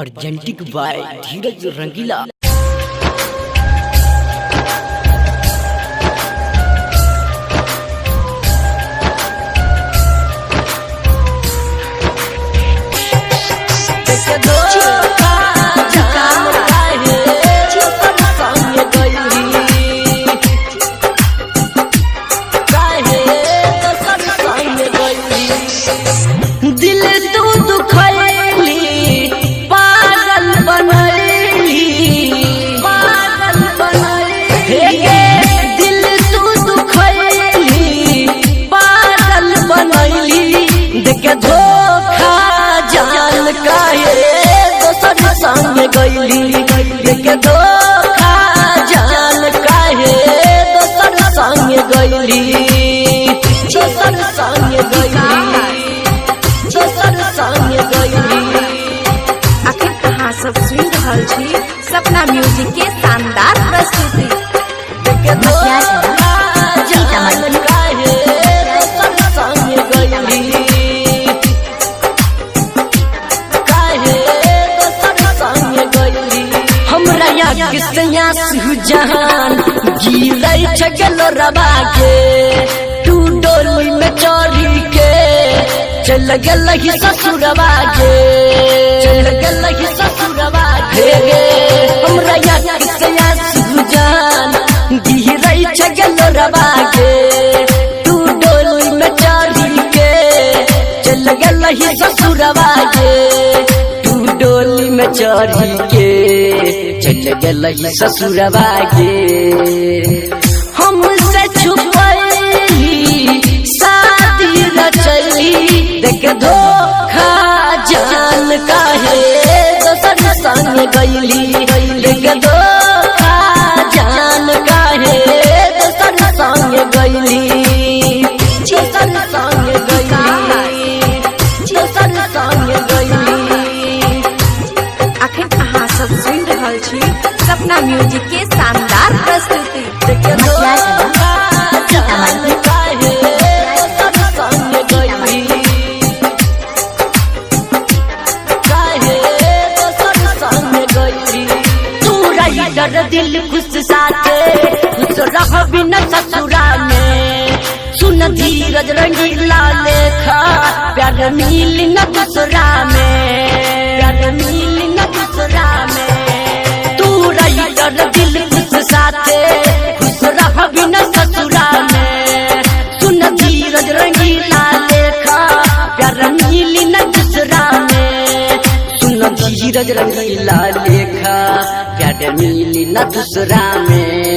presented by धीरज रंगीला। दिल तू दुखैली पागल बनैली दिल तू दुखैली पागल बनैली देखे धोखा जान काहे दोसर संग गइली देखे धोखा जान काहे दोसर संग गइली दोसर संग गइली आखिर कहाँ सब सुन रहल छी सपना म्यूजिक के शानदार प्रस्तुति। हमरा या किसया सुजान गिरै छगलो रबा के तू डोली में चढ़ी के चल गल ही ससुरवा के चल गल ही ससुरवा के हमरा या किसया सुजान गिरै छगलो रबा के तू डोली में चढ़ी के चल गल ही ससुरवा के तू डोली में चढ़ी के चल गल ही ससुरवा के हमसे छुपैली शादी रचली देख धोखा जान काहे दोसर संग गइली देख धोखा जान काहे दोसर संग गइली दोसर संग गइली दोसर संग गइली। आखिर कहाँ सब सुन रहल छी सपना म्यूजिक के शानदार प्रस्तुति। देख धोखा जान काहे दोसर संग गइली डर दिल खुश साथे खुश रह बिना ससुरा में सुन धीरज रंगीला लेखा प्यार मिली न दूसरा में प्यार मिली न दूसरा में तू रही डर दिल खुश साथे खुश रह बिना ससुरा में सुन धीरज रंगीला लेखा प्यार मिली न दूसरा में सुन धीरज रंगीला लेखा प्यार मिली न दूसरा में।